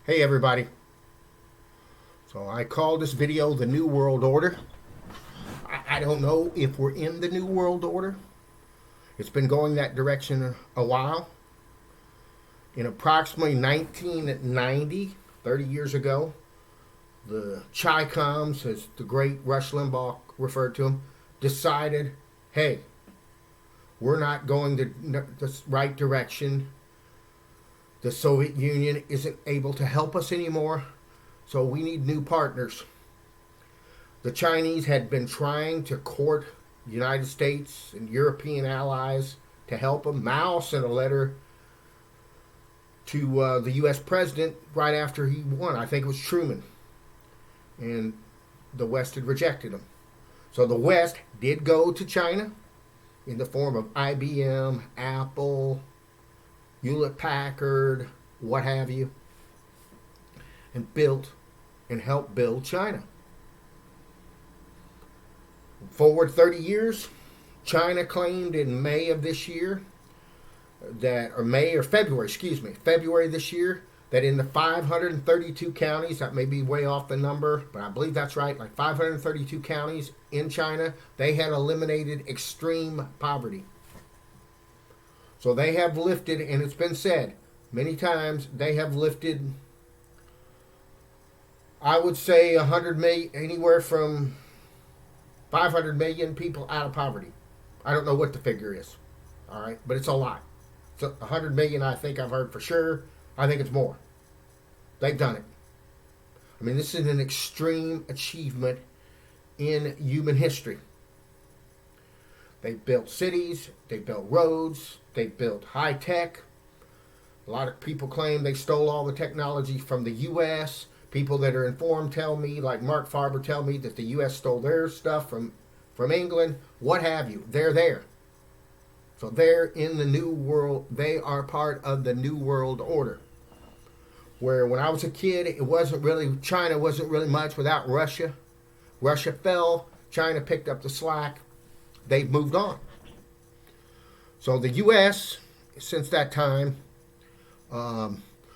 Hey everybody. So I call this video the New World Order. I don't know if we're in the New World Order. It's been going that direction a while. In approximately 1990, 30 years ago, the Chi-Coms, as the great Rush Limbaugh referred to them, decided, hey, we're not going the right direction. The Soviet Union isn't able to help us anymore, so we need new partners. The Chinese had been trying to court the United States and European allies to help them. Mao sent a letter to the U.S. president right after he won. I think it was Truman. And the West had rejected him. So the West did go to China in the form of IBM, Apple, Hewlett-Packard, what have you, and built and helped build China. Forward 30 years, China claimed in May of this year that, or February this year, that in the 532 counties, that may be way off the number, but I believe that's right, like 532 counties in China, they had eliminated extreme poverty. So they have lifted, and it's been said many times, they have lifted, I would say 100 million, anywhere from 500 million people out of poverty. I don't know what the figure is, all right, but it's a lot. So 100 million, I think I've heard for sure. I think it's more. They've done it. I mean, this is an extreme achievement in human history. They built cities, they built roads, they built high tech. A lot of people claim they stole all the technology from the U.S. People that are informed tell me, like Mark Farber, tell me that the U.S. stole their stuff from England, what have you. They're there. So they're in the new world. They are part of the New World Order. Where when I was a kid, China wasn't really much without Russia. Russia fell. China picked up the slack. They've moved on. So the U.S., since that time,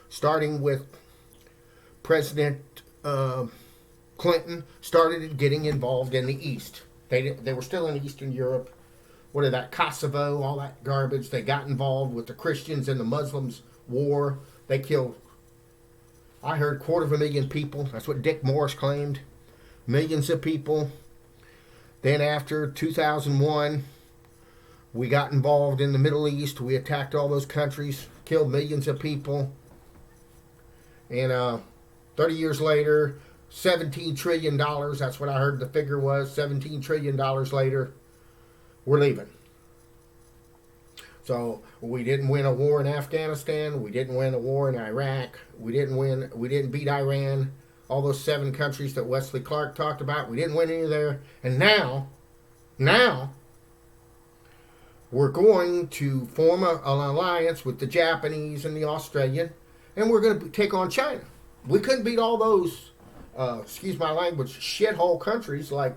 starting with President Clinton, started getting involved in the East. They were still in Eastern Europe. What are that, Kosovo, all that garbage. They got involved with the Christians and the Muslims war. They killed, I heard, 250,000 people. That's what Dick Morris claimed. Millions of people. Then after 2001, we got involved in the Middle East. We attacked all those countries, killed millions of people. And 30 years later, $17 trillion, that's what I heard the figure was, $17 trillion later, we're leaving. So we didn't win a war in Afghanistan. We didn't win a war in Iraq. We didn't beat Iran. All those 7 countries that Wesley Clark talked about, we didn't win any there. And now, we're going to form an alliance with the Japanese and the Australian, and we're going to take on China. We couldn't beat all those, excuse my language, shithole countries like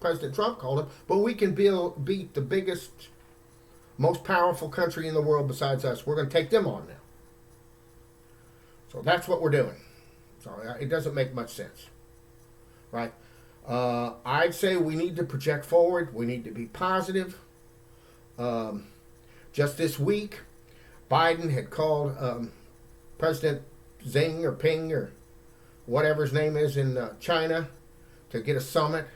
President Trump called them, but we can beat the biggest, most powerful country in the world besides us. We're going to take them on now. So that's what we're doing. So it doesn't make much sense, right? I'd say we need to project forward. We need to be positive. Just this week, Biden had called President Xing or Ping or whatever his name is in China to get a summit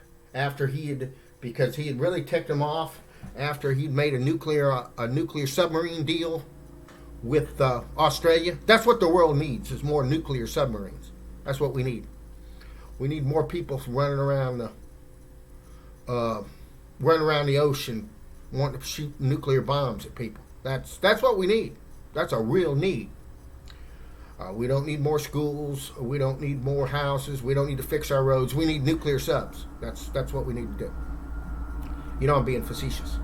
because he had really ticked him off after he'd made a nuclear submarine deal with Australia. That's what the world needs, is more nuclear submarines. That's what we need. We need more people running around the ocean wanting to shoot nuclear bombs at people. That's what we need. That's a real need. We don't need more schools. We don't need more houses. We don't need to fix our roads. We need nuclear subs. That's what we need to do. You know, I'm being facetious.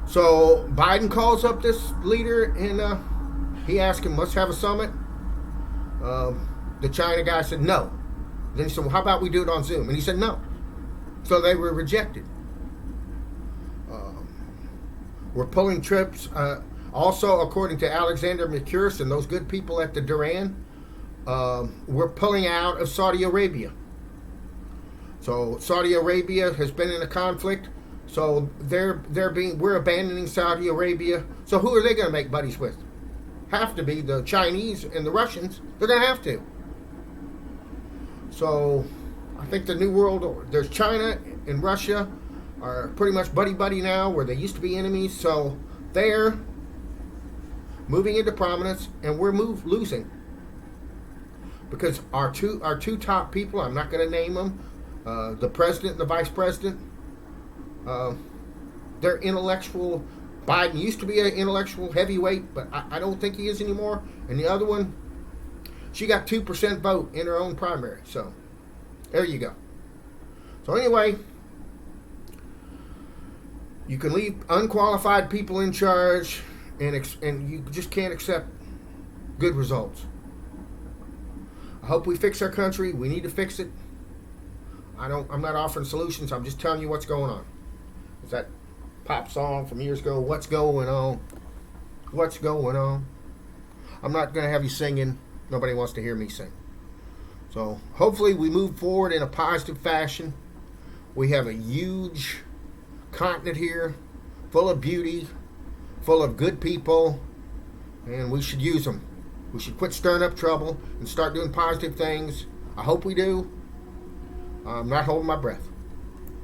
So Biden calls up this leader and he asked him, let's have a summit. The China guy said no. Then he said, well, how about we do it on Zoom? And he said no. So they were rejected. We're pulling trips. Also, according to Alexander McCurry and those good people at the Duran, we're pulling out of Saudi Arabia. So Saudi Arabia has been in a conflict. So we're abandoning Saudi Arabia. So who are they going to make buddies with? Have to be the Chinese and the Russians. They're going to have to. So I think the new world order, there's China and Russia are pretty much buddy now, where they used to be enemies. So they're moving into prominence, and we're losing, because our two top people, I'm not going to name them, the president and the vice president, they're intellectual. Biden used to be an intellectual heavyweight, but I don't think he is anymore. And the other one, she got 2% vote in her own primary. So there you go. So anyway, you can leave unqualified people in charge, and you just can't accept good results. I hope we fix our country. We need to fix it. I'm not offering solutions. I'm just telling you what's going on. It's that pop song from years ago, What's Going On? What's going on? I'm not going to have you singing. Nobody wants to hear me sing. So hopefully we move forward in a positive fashion. We have a huge continent here, full of beauty, full of good people, and we should use them. We should quit stirring up trouble and start doing positive things. I hope we do. I'm not holding my breath.